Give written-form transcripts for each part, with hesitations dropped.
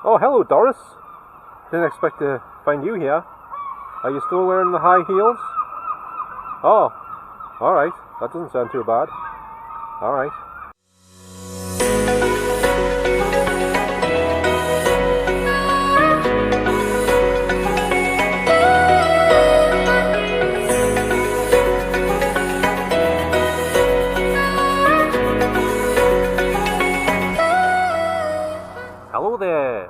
Oh, hello, Doris. Didn't expect to find you here. Are you still wearing the high heels? Oh, alright. That doesn't sound too bad. Alright. Hello there.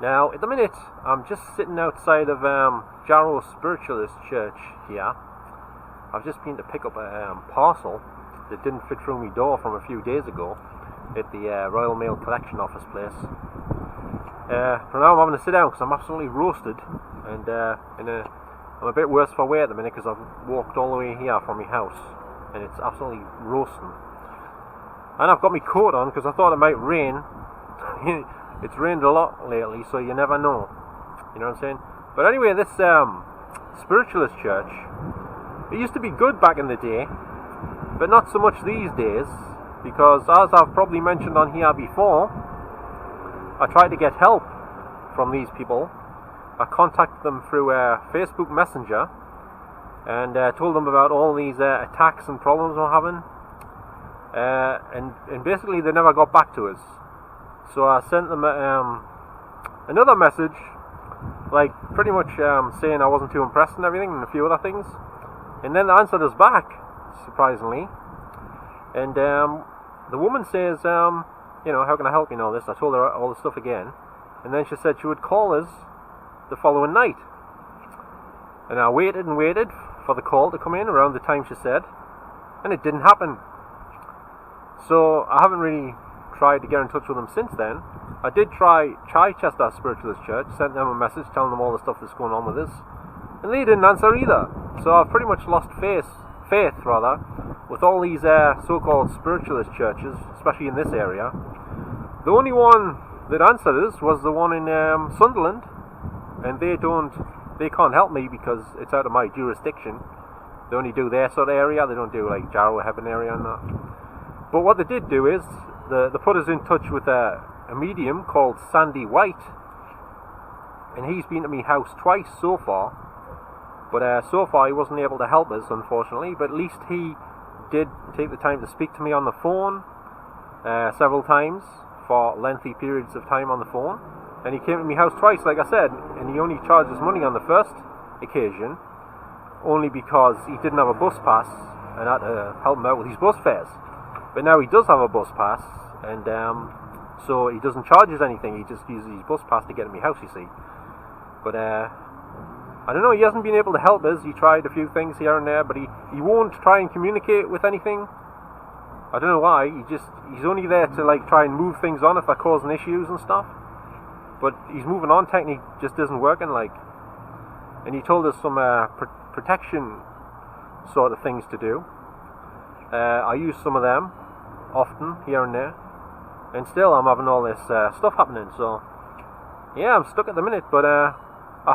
Now, at the minute, I'm just sitting outside of Jarrow Spiritualist church here. I've just been to pick up a parcel that didn't fit through my door from a few days ago at the Royal Mail collection office place. For now, I'm having to sit down because I'm absolutely roasted, and I'm a bit worse for wear at the minute because I've walked all the way here from my house, and it's absolutely roasting. And I've got my coat on because I thought it might rain. It's rained a lot lately, so you never know. You know what I'm saying? But anyway, this Spiritualist church, it used to be good back in the day, but not so much these days, because as I've probably mentioned on here before, I tried to get help from these people. I contacted them through Facebook Messenger and told them about all these attacks and problems we're having, and basically they never got back to us. So I sent them another message, like pretty much saying I wasn't too impressed and everything, and a few other things. And then they answered us back, surprisingly. And the woman says, how can I help you and all this? I told her all the stuff again. And then she said she would call us the following night. And I waited and waited for the call to come in around the time she said. And it didn't happen. So I haven't really tried to get in touch with them since then. I did try Chichester Spiritualist Church, sent them a message telling them all the stuff that's going on with us, and they didn't answer either. So I've pretty much lost faith with all these so-called spiritualist churches, especially in this area. The only one that answered us was the one in Sunderland, and they can't help me because it's out of my jurisdiction. They only do their sort of area. They don't do like Jarrow, Heaven area and that. But what they did do is they put us in touch with a medium called Sandy White, and he's been to my house twice so far, but so far he wasn't able to help us, unfortunately. But at least he did take the time to speak to me on the phone several times for lengthy periods of time on the phone, and he came to my house twice, like I said, and he only charged us money on the first occasion only because he didn't have a bus pass and I had to help him out with his bus fares. But now he does have a bus pass, and so he doesn't charge us anything. He just uses his bus pass to get to my house, you see. But I don't know, he hasn't been able to help us. He tried a few things here and there, but he won't try and communicate with anything. I don't know why. He's only there to like try and move things on if they're causing issues and stuff. But his moving on technique just isn't working, like. And he told us some protection sort of things to do. I use some of them often here and there, and still I'm having all this stuff happening. So yeah, I'm stuck at the minute. But I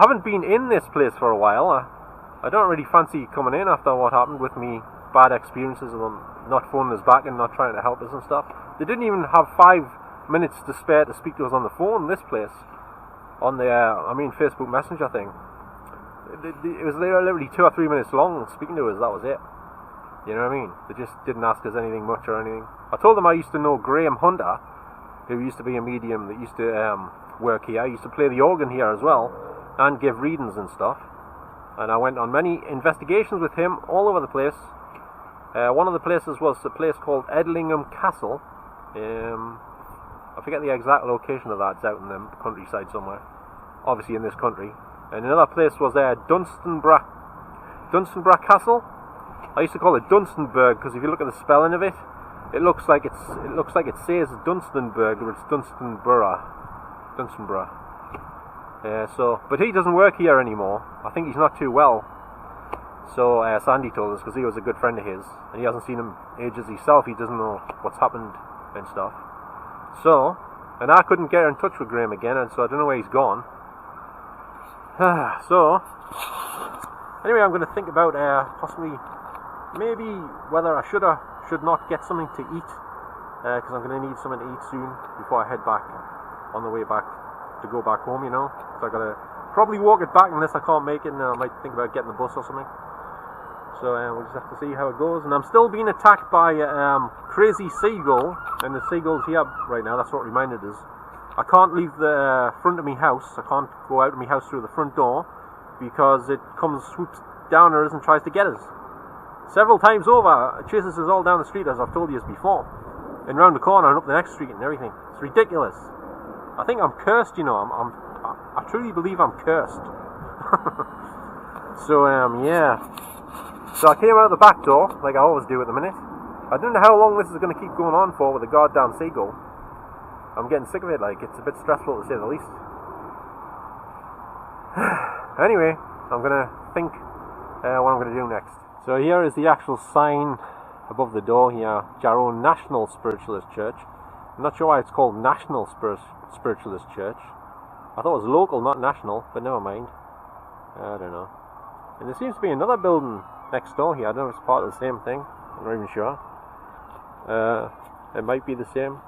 haven't been in this place for a while. I don't really fancy coming in after what happened with me bad experiences of them not phoning us back and not trying to help us and stuff. They didn't even have 5 minutes to spare to speak to us on the phone. This place, on the Facebook Messenger thing, it was literally 2 or 3 minutes long speaking to us. That was it. You know what I mean? They just didn't ask us anything much or anything. I told them I used to know Graham Hunter, who used to be a medium that used to work here. He used to play the organ here as well and give readings and stuff. And I went on many investigations with him all over the place. One of the places was a place called Edlingham Castle. I forget the exact location of that. It's out in the countryside somewhere. Obviously in this country. And another place was Dunstanburgh Castle. I used to call it Dunstanburgh because if you look at the spelling of it, it looks like it says Dunstanburgh, or it's Dunstanburgh. But he doesn't work here anymore. I think he's not too well. So Sandy told us, because he was a good friend of his, and he hasn't seen him ages himself. He doesn't know what's happened and stuff. So, and I couldn't get in touch with Graham again, and so I don't know where he's gone. So, anyway, I'm going to think about possibly, maybe whether I should or should not get something to eat, because I'm going to need something to eat soon before I head back on the way back to go back home, you know. So I gotta probably walk it back unless I can't make it, and I might think about getting the bus or something. So we'll just have to see how it goes. And I'm still being attacked by crazy Seagull, and the Seagull's here right now. That's what reminded us. I can't leave the front of my house. I can't go out of my house through the front door because it comes, swoops down on us and tries to get us. Several times over, it chases us all down the street, as I've told you before, and round the corner and up the next street and everything. It's ridiculous. I think I'm cursed, you know. I truly believe I'm cursed. So yeah. So I came out the back door, like I always do at the minute. I don't know how long this is going to keep going on for with the goddamn Seagull. I'm getting sick of it, like, it's a bit stressful to say the least. Anyway, I'm going to think what I'm going to do next. So here is the actual sign above the door here, Jarrow National Spiritualist Church. I'm not sure why it's called National Spiritualist Church. I thought it was local, not national, but never mind. I don't know. And there seems to be another building next door here. I don't know if it's part of the same thing. I'm not even sure. It might be the same.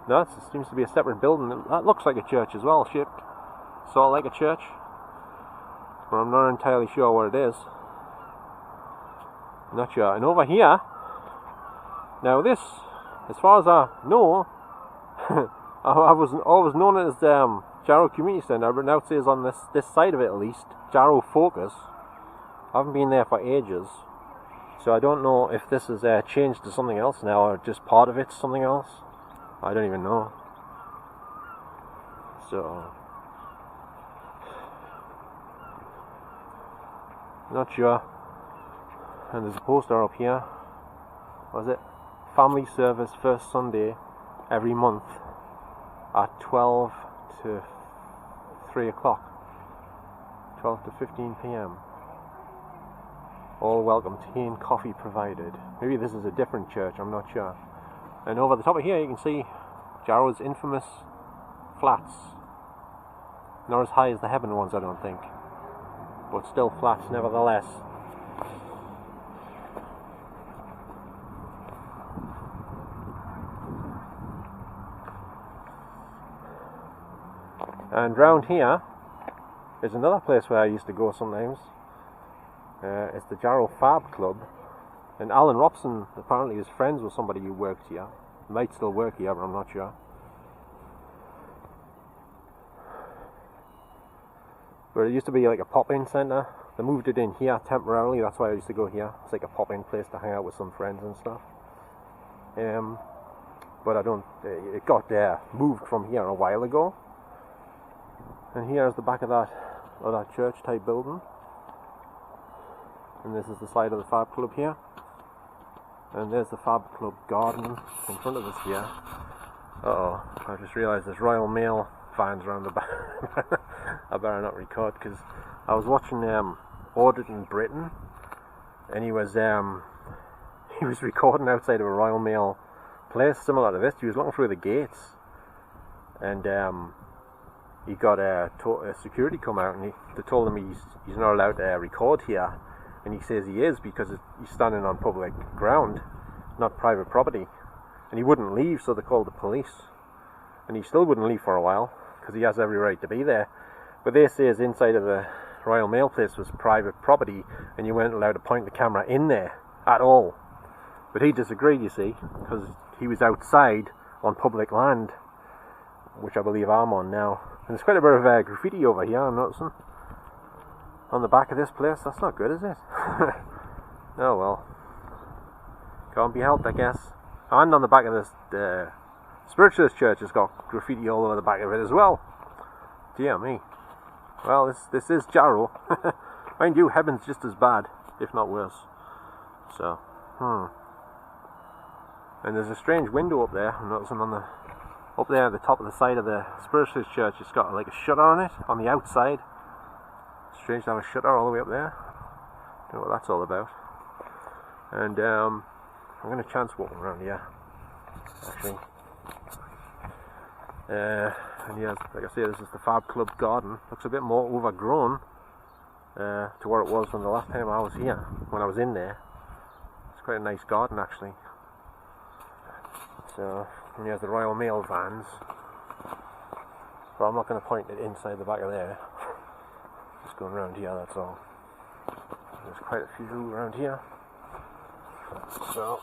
No, it seems to be a separate building. That looks like a church as well, shaped sort of like a church. But I'm not entirely sure what it is. Not sure. And over here, now this, as far as I know, I was always known as Jarrow Community Centre, but now it says on this side of it at least, Jarrow Focus. I haven't been there for ages, so I don't know if this has changed to something else now, or just part of it's something else. I don't even know. So, not sure. And there's a poster up here. What is it? Family service first Sunday every month at 12 to 3 o'clock. 12 to 15 p.m. All welcome, tea and coffee provided. Maybe this is a different church, I'm not sure. And over the top of here you can see Jarrow's infamous flats. Not as high as the Hebburn ones, I don't think. But still flats nevertheless. And round here is another place where I used to go sometimes. It's the Jarrow Fab Club. And Alan Robson apparently is friends with somebody who worked here. He might still work here, but I'm not sure. But it used to be like a pop-in centre. They moved it in here temporarily, that's why I used to go here. It's like a pop-in place to hang out with some friends and stuff. But it got moved from here a while ago. And here's the back of that church type building. And this is the side of the Fab Club here. And there's the Fab Club garden in front of us here. Uh-oh, I just realised there's Royal Mail vans around the back. I better not record, because I was watching Audit in Britain, and he was recording outside of a Royal Mail place similar to this. He was looking through the gates, and he got a security come out, and they told him he's not allowed to record here. And he says he is, because he's standing on public ground, not private property. And he wouldn't leave, so they called the police. And he still wouldn't leave for a while, because he has every right to be there. But they say his inside of the Royal Mail place was private property, and you weren't allowed to point the camera in there at all. But he disagreed, you see, because he was outside on public land, which I believe I'm on now. And there's quite a bit of graffiti over here, I'm noticing. On the back of this place. That's not good, is it? Oh well. Can't be helped, I guess. And on the back of this Spiritualist church has got graffiti all over the back of it as well. Dear me. Well, this is Jarrow. Mind you, Heburn's just as bad, if not worse. So, And there's a strange window up there. I'm noticing up there at the top of the side of the Spiritualist church. It's got like a shutter on it, on the outside. Strange to have a shutter all the way up there. Don't know what that's all about. And I'm going to chance walking around here, actually. And yeah, like I say, this is the Fab Club garden. Looks a bit more overgrown to where it was from the last time I was here, when I was in there. It's quite a nice garden, actually. So, and here's the Royal Mail vans. But I'm not going to point it inside the back of there. Just going around here, that's all. There's quite a few around here. So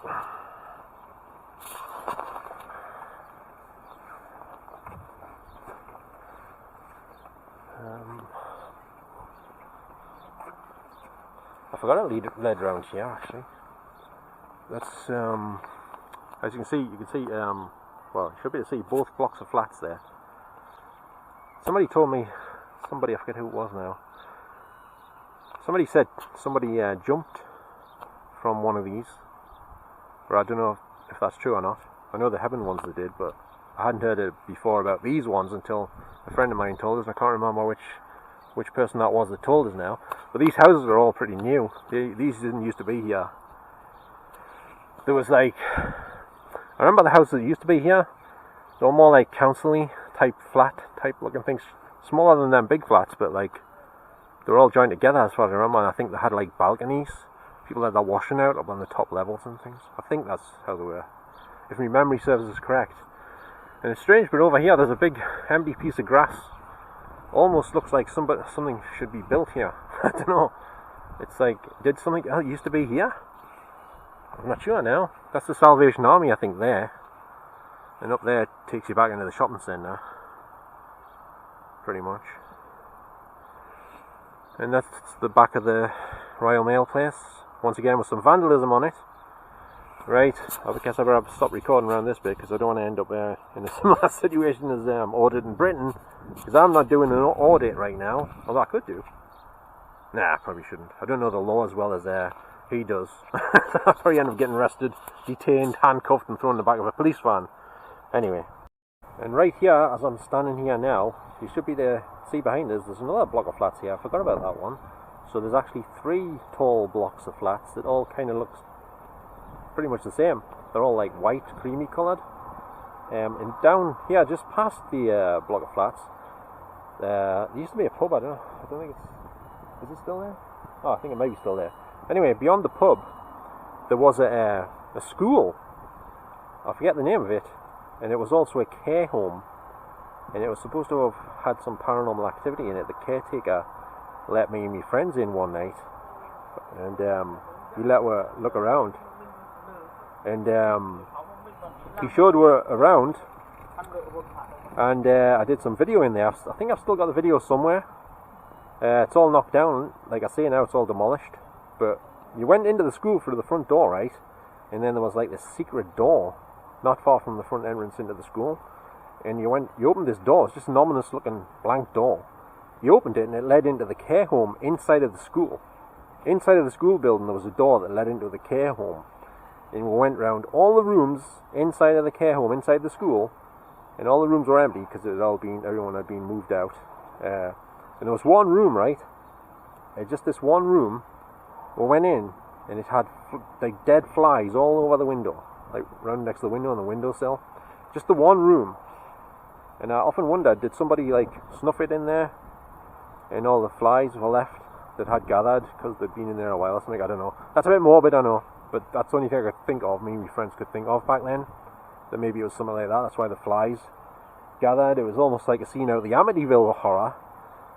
I forgot a lead around here actually. That's as you can see well, you should be able to see both blocks of flats there. Somebody told me, I forget who it was now. Somebody said somebody jumped from one of these, but I don't know if that's true or not. I know the Heaven ones they did, but I hadn't heard it before about these ones until a friend of mine told us. I can't remember which person that was that told us now. But these houses are all pretty new. These didn't used to be here. There was like, I remember the houses that used to be here. They were more like council-y type flat type looking things, smaller than them big flats, but like they were all joined together as far as I remember. And I think they had like balconies. People had their washing out up on the top levels and things. I think that's how they were, if my memory serves us correct. And it's strange, but over here there's a big empty piece of grass. Almost looks like something should be built here. I don't know. It's like, did something else used to be here? I'm not sure now. That's the Salvation Army, I think, there. And up there takes you back into the shopping centre. Pretty much. And that's the back of the Royal Mail place. Once again with some vandalism on it. Right, I guess I better stop recording around this bit because I don't want to end up in a similar situation as audit in Britain, because I'm not doing an audit right now, although I could do. Nah, I probably shouldn't. I don't know the law as well as he does. I'll probably end up getting arrested, detained, handcuffed and thrown in the back of a police van. Anyway, and right here, as I'm standing here now, you should be there, see behind us, there's another block of flats here. I forgot about that one. So there's actually 3 tall blocks of flats that all kind of looks pretty much the same. They're all like white, creamy coloured. And down here, just past the block of flats, there used to be a pub. I don't think is it still there? Oh, I think it might be still there. Anyway, beyond the pub, there was a school. I forget the name of it, and it was also a care home. And it was supposed to have had some paranormal activity in it. The caretaker let me and my friends in one night, and he let her look around. And he showed her around, and I did some video in there. I think I've still got the video somewhere. It's all knocked down, like I say now, it's all demolished. But you went into the school through the front door, right? And then there was like this secret door, not far from the front entrance into the school. And you opened this door. It's just an ominous looking blank door. You opened it and it led into the care home inside of the school. Inside of the school building there was a door that led into the care home. And we went round all the rooms inside of the care home, inside the school, and all the rooms were empty because everyone had been moved out. And there was one room, right? Just this one room. We went in, and it had like dead flies all over the window, like round next to the window on the windowsill. Just the one room. And I often wondered, did somebody like snuff it in there, and all the flies were left that had gathered because they'd been in there a while or something? I don't know. That's a bit morbid, I know. But that's the only thing I could think of, me and my friends could think of back then. That maybe it was something like that, that's why the flies gathered. It was almost like a scene out of the Amityville Horror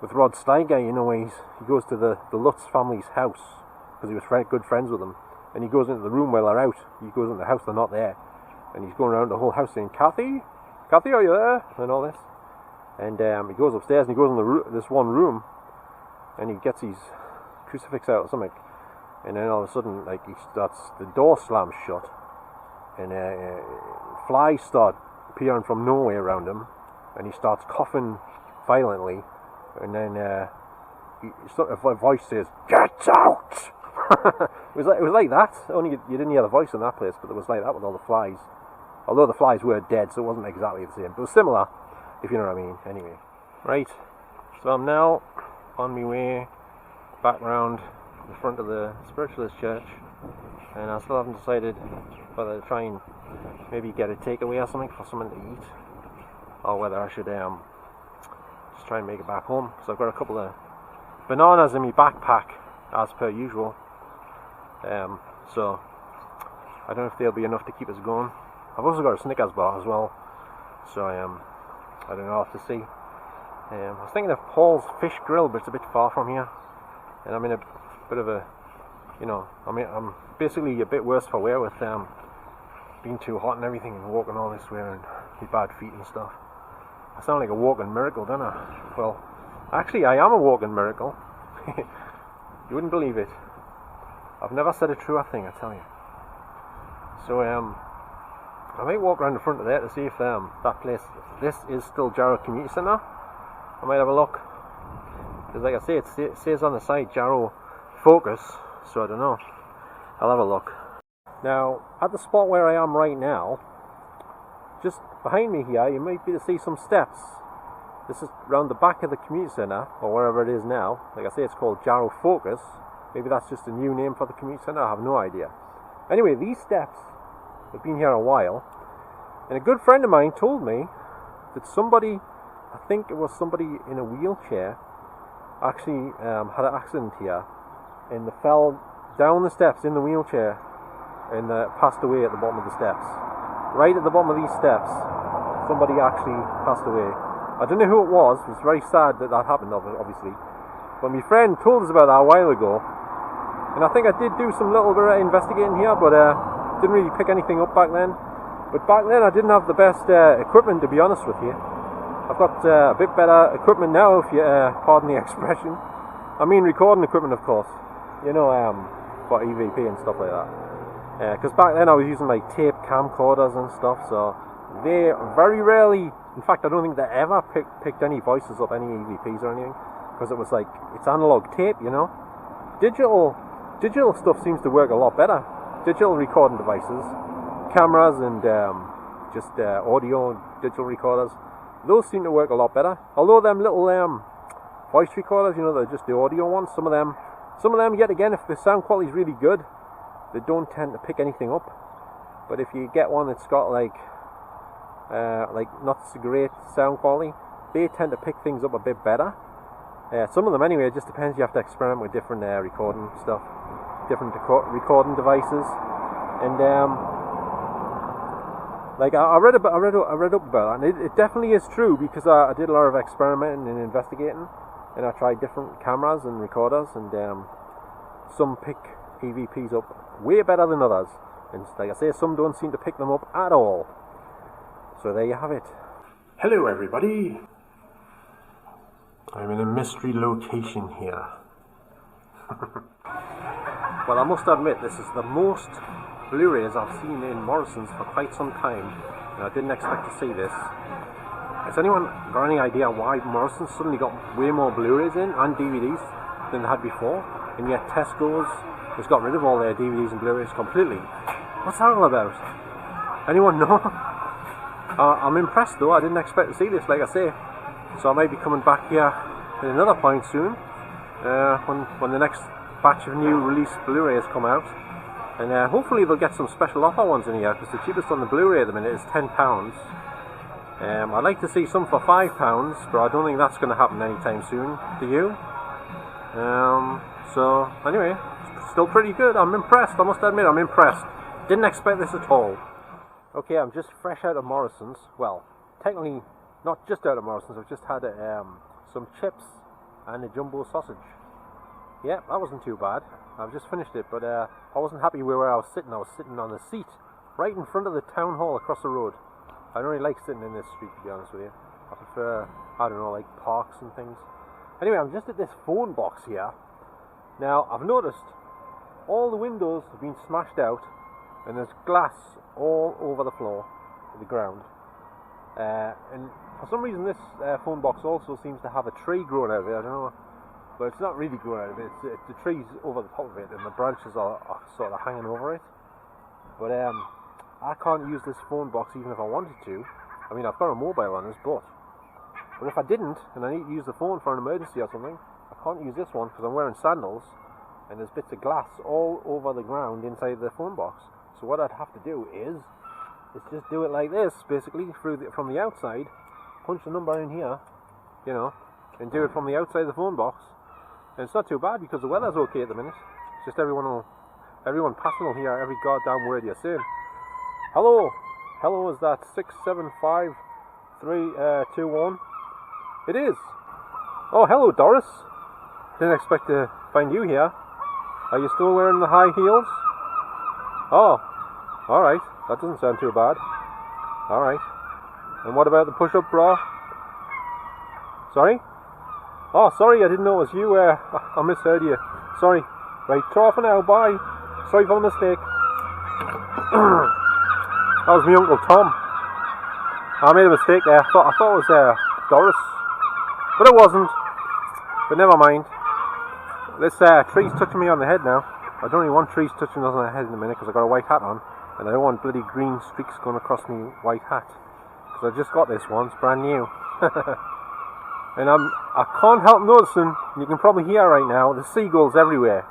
with Rod Steiger, you know, where he goes to the Lutz family's house, because he was good friends with them, and he goes into the room while they're out. He goes into the house, they're not there. And he's going around the whole house saying, Kathy, are you there? And all this. And he goes upstairs and he goes in this one room, and he gets his crucifix out or something. And then all of a sudden, like, the door slams shut, and flies start appearing from nowhere around him, and he starts coughing violently, and then a voice says, "Get out!" it was like that. Only you didn't hear the voice in that place, but it was like that with all the flies. Although the flies were dead, so it wasn't exactly the same, but it was similar, if you know what I mean. Anyway, right. So I'm now on my way back round the front of the Spiritualist church, and I still haven't decided whether to try and maybe get a takeaway or something for something to eat, or whether I should just try and make it back home, because I've got a couple of bananas in my backpack as per usual, so I don't know if they'll be enough to keep us going. I've also got a Snickers bar as well, so I don't know, I'll have to see. I was thinking of Paul's Fish Grill, but it's a bit far from here, and I'm in a bit of a, you know, I'm basically a bit worse for wear with being too hot and everything, and walking all this way and my bad feet and stuff. I sound like a walking miracle, don't I? Well, actually, I am a walking miracle. You wouldn't believe it. I've never said a truer thing, I tell you. So I might walk around the front of there to see if that place, this is still Jarrow Community Centre. I might have a look, because like I say, it says on the side Jarrow Focus, so I don't know. I'll have a look. Now, at the spot where I am right now, just behind me here, you might be able to see some steps. This is round the back of the community centre, or wherever it is now. Like I say, it's called Jarrow Focus. Maybe that's just a new name for the community centre, I have no idea. Anyway, these steps have been here a while, and a good friend of mine told me that somebody, I think it was somebody in a wheelchair, actually had an accident here, and they fell down the steps in the wheelchair, and passed away at the bottom of the steps. Right at the bottom of these steps, somebody actually passed away. I don't know who it was. It was very sad that happened, obviously. But my friend told us about that a while ago, and I think I did do some little bit of investigating here, but didn't really pick anything up back then. But back then I didn't have the best equipment, to be honest with you. I've got a bit better equipment now, if you pardon the expression. I mean recording equipment, of course. You know, for EVP and stuff like that. Because back then I was using like tape camcorders and stuff, so they very rarely, in fact I don't think they ever picked any voices up, any EVPs or anything, because it was like, it's analog tape, you know. Digital stuff seems to work a lot better. Digital recording devices, cameras and just audio digital recorders, those seem to work a lot better. Although them little voice recorders, you know, they're just the audio ones, some of them yet again, if the sound quality is really good, they don't tend to pick anything up. But if you get one that's got like not so great sound quality, they tend to pick things up a bit better. Some of them anyway, it just depends. You have to experiment with different recording stuff, different recording devices, and like I read up about that, and it definitely is true, because I did a lot of experimenting and investigating, and I tried different cameras and recorders, and some pick EVPs up way better than others, and like I say, some don't seem to pick them up at all. So there you have it. Hello everybody. I'm in a mystery location here. Well, I must admit, this is the most Blu-rays I've seen in Morrison's for quite some time, and I didn't expect to see this. Has anyone got any idea why Morrison's suddenly got way more Blu-rays in and DVDs than they had before, and yet Tesco's has got rid of all their DVDs and Blu-rays completely? What's that all about? Anyone know? I'm impressed though. I didn't expect to see this, like I say. So I might be coming back here at another point soon, when the next batch of new release Blu-rays come out, and hopefully they'll get some special offer ones in here, because the cheapest on the Blu-ray at the minute is £10. I'd like to see some for £5, but I don't think that's going to happen anytime soon. Do you? So anyway, still pretty good. I'm impressed. I must admit, I'm impressed. Didn't expect this at all. Okay, I'm just fresh out of Morrison's. Well, technically not just out of Morrison's. I've just had some chips and a jumbo sausage. Yeah, that wasn't too bad. I've just finished it, but I wasn't happy with where I was sitting. I was sitting on a seat right in front of the town hall across the road. I don't really like sitting in this street, to be honest with you. I prefer, I don't know, like parks and things. Anyway, I'm just at this phone box here. Now, I've noticed all the windows have been smashed out, and there's glass all over the floor, the ground. And for some reason, this phone box also seems to have a tree growing out of it. I don't know, but it's not really growing out of it. It's the tree's over the top of it, and the branches are sort of hanging over it. But I can't use this phone box even if I wanted to. I mean, I've got a mobile on this, but if I didn't, and I need to use the phone for an emergency or something, I can't use this one because I'm wearing sandals, and there's bits of glass all over the ground inside the phone box. So what I'd have to do is just do it like this, basically, from the outside, punch the number in here, you know, and do it from the outside of the phone box. And it's not too bad because the weather's okay at the minute. It's just everyone passing will hear every goddamn word you're saying. Hello, is that 675321? It is. Oh, hello, Doris. Didn't expect to find you here. Are you still wearing the high heels? Oh, alright. That doesn't sound too bad. Alright. And what about the push-up bra? Sorry? Oh, sorry, I didn't know it was you. I misheard you. Sorry. Right, throw off for now. Bye. Sorry for the mistake. That was my Uncle Tom. I made a mistake there. I thought it was Doris. But it wasn't. But never mind. This tree's touching me on the head now. I don't really want trees touching us on the head in a minute because I've got a white hat on. And I don't want bloody green streaks going across my white hat. Because I just got this one. It's brand new. And I can't help noticing, you can probably hear right now, the seagulls everywhere.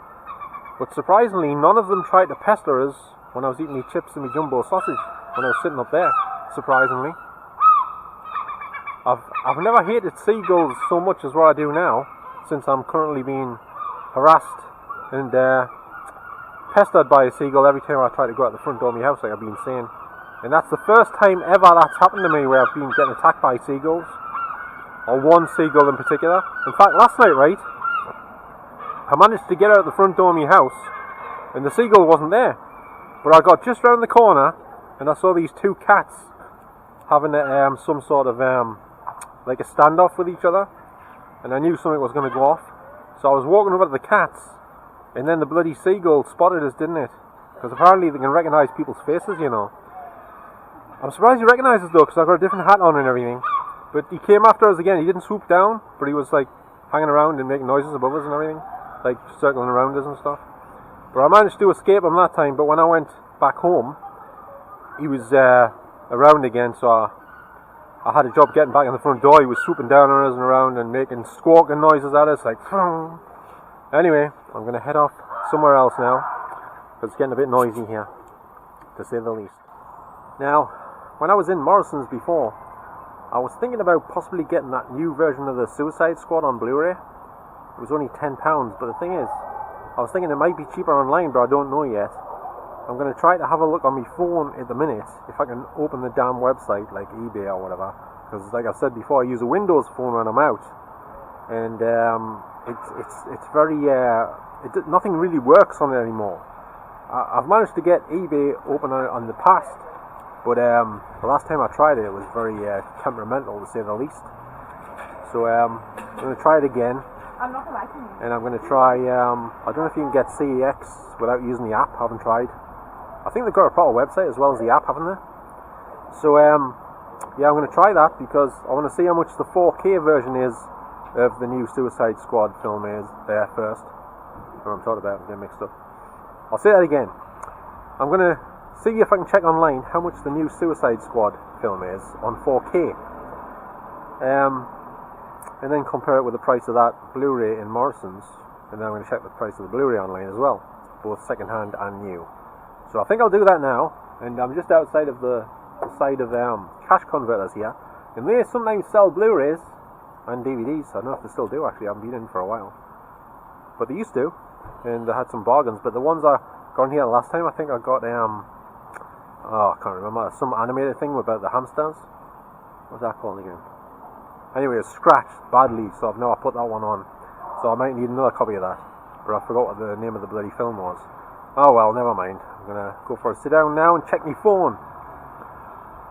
But surprisingly, none of them tried to pester us when I was eating my chips and my jumbo sausage when I was sitting up there, surprisingly. I've never hated seagulls so much as what I do now, since I'm currently being harassed and pestered by a seagull every time I try to go out the front door of my house, like I've been saying. And that's the first time ever that's happened to me where I've been getting attacked by seagulls. Or one seagull in particular. In fact, last night, right, I managed to get out the front door of my house and the seagull wasn't there. But I got just round the corner and I saw these two cats having some sort of like a standoff with each other, and I knew something was going to go off. So I was walking over to the cats, and then the bloody seagull spotted us, didn't it? Because apparently they can recognise people's faces, you know. I'm surprised he recognised us though, because I've got a different hat on and everything. But he came after us again. He didn't swoop down, but he was like hanging around and making noises above us and everything, like circling around us and stuff. But I managed to escape him that time. But when I went back home, he was around again, so I had a job getting back in the front door. He was swooping down on us and around and making squawking noises at us, like. Anyway, I'm going to head off somewhere else now, because it's getting a bit noisy here, to say the least. Now, when I was in Morrison's before, I was thinking about possibly getting that new version of the Suicide Squad on Blu-ray. It was only £10, but the thing is, I was thinking it might be cheaper online, but I don't know yet. I'm going to try to have a look on my phone at the minute, if I can open the damn website, like eBay or whatever. Because like I said before, I use a Windows phone when I'm out. And it's very, nothing really works on it anymore. I've managed to get eBay open on the past, but the last time I tried it was very temperamental, to say the least. So I'm going to try it again. I'm not liking it. And I'm going to try, I don't know if you can get CEX without using the app. I haven't tried. I think they've got a proper website as well as the app, haven't they? So yeah, I'm going to try that because I want to see how much the 4K version is of the new Suicide Squad film is there first. Or I'm talking about, I'm getting mixed up. I'll say that again. I'm going to see if I can check online how much the new Suicide Squad film is on 4K. And then compare it with the price of that Blu-ray in Morrison's. And then I'm going to check the price of the Blu-ray online as well, both second-hand and new. So I think I'll do that now. And I'm just outside of the side of cash converters here. And they sometimes sell Blu-rays and DVDs. I don't know if they still do actually. I haven't been in for a while. But they used to. And they had some bargains. But the ones I got in here last time, I think I got oh, I can't remember. Some animated thing about the hamsters. What's that called again? Anyway, it's scratched badly, so I've now put that one on. So I might need another copy of that. But I forgot what the name of the bloody film was. Oh well, never mind. I'm gonna go for a sit down now and check my phone.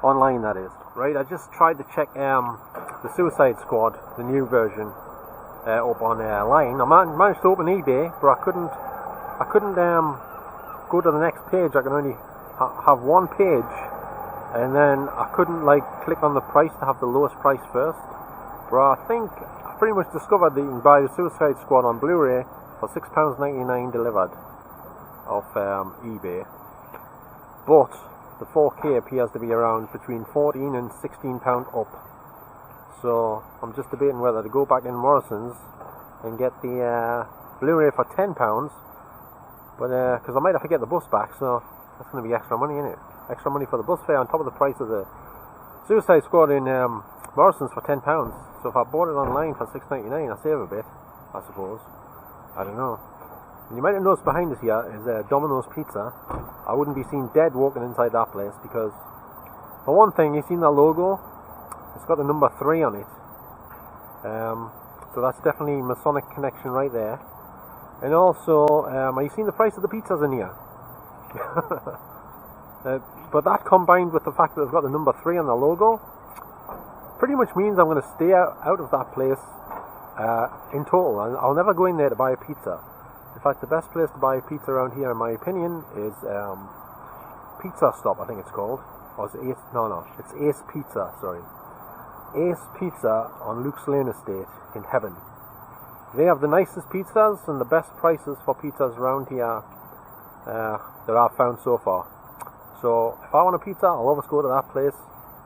Online, that is. Right, I just tried to check the Suicide Squad, the new version, up on line. I managed to open eBay, but I couldn't go to the next page. I can only have one page, and then I couldn't like click on the price to have the lowest price first. But I think I pretty much discovered that you can buy the Suicide Squad on Blu-ray for £6.99 delivered off eBay. But the 4K appears to be around between £14 and £16 up. So I'm just debating whether to go back in Morrison's and get the Blu-ray for £10, but because I might have to get the bus back, so that's going to be extra money, isn't it? Extra money for the bus fare on top of the price of the Suicide Squad in Morrison's for £10. So if I bought it online for £6.99, I save a bit, I suppose. I don't know. And you might have noticed behind us here is Domino's Pizza. I wouldn't be seen dead walking inside that place because, for one thing, you've seen that logo. It's got the number 3 on it. It's So that's definitely Masonic connection right there. And also, are you seeing the price of the pizzas in here? But that combined with the fact that they've got the number 3 on the logo, pretty much means I'm going to stay out of that place in total. I'll never go in there to buy a pizza. In fact, the best place to buy a pizza around here, in my opinion, is Pizza Stop, I think it's called. Or is it Ace? No, it's Ace Pizza, sorry. Ace Pizza on Luke's Lane Estate in Heaven. They have the nicest pizzas and the best prices for pizzas around here that I've found so far. So if I want a pizza, I'll always go to that place,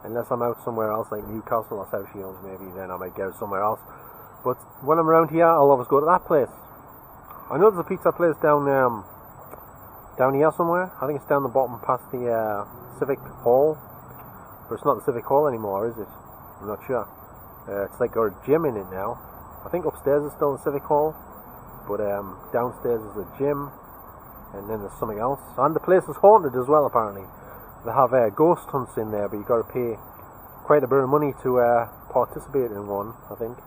unless I'm out somewhere else like Newcastle or South Shields maybe, then I might get it somewhere else. But when I'm around here, I'll always go to that place. I know there's a pizza place down here somewhere. I think it's down the bottom past the Civic Hall. But it's not the Civic Hall anymore, is it? I'm not sure. It's like got a gym in it now. I think upstairs is still the Civic Hall, but downstairs is a gym, and then there's something else. And the place is haunted as well, apparently. They have ghost hunts in there, but you've got to pay quite a bit of money to participate in one, I think.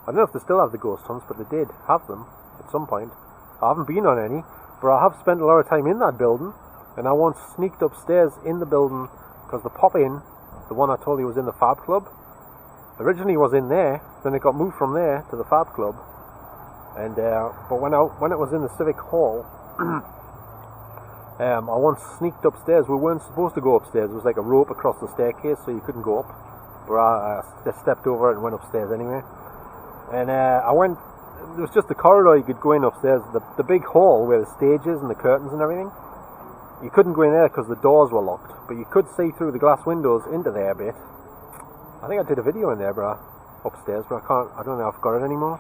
I don't know if they still have the ghost hunts, but they did have them at some point. I haven't been on any, but I have spent a lot of time in that building, and I once sneaked upstairs in the building, because the pop-in, the one I told you was in the Fab Club, originally was in there, then it got moved from there to the Fab Club, and but when it was in the Civic Hall, I once sneaked upstairs. We weren't supposed to go upstairs. It was like a rope across the staircase, so you couldn't go up, but I stepped over it and went upstairs anyway. And I went, there was just a corridor you could go in upstairs, the big hall where the stage is and the curtains and everything. You couldn't go in there because the doors were locked, but you could see through the glass windows into there a bit. I think I did a video in there, upstairs, but I don't know if I've got it anymore.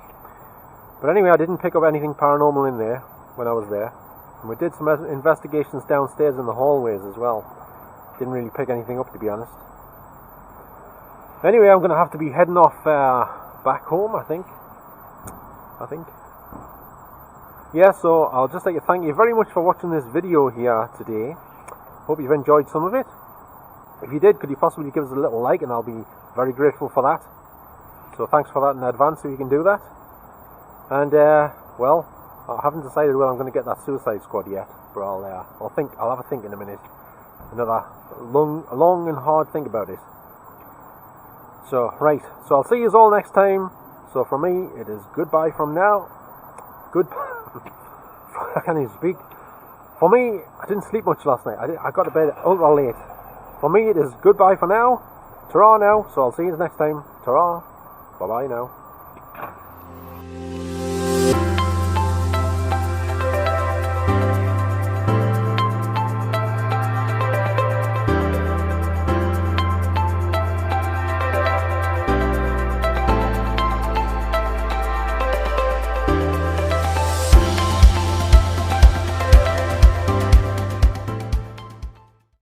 But anyway, I didn't pick up anything paranormal in there when I was there. And we did some investigations downstairs in the hallways as well. Didn't really pick anything up, to be honest. Anyway, I'm going to have to be heading off back home, I think. Yeah, so I'll just like to thank you very much for watching this video here today. Hope you've enjoyed some of it. If you did, could you possibly give us a little like, and I'll be very grateful for that. So thanks for that in advance if you can do that. And well, I haven't decided whether I'm going to get that Suicide Squad yet, but I'll have a think in a minute. Another long and hard think about it. So right, so I'll see you all next time. So for me, it is goodbye from now. I can't even speak. For me, I didn't sleep much last night. I got to bed ultra late. For me, it is goodbye for now. Ta-ra now. So I'll see you next time. Ta-ra. Bye-bye now.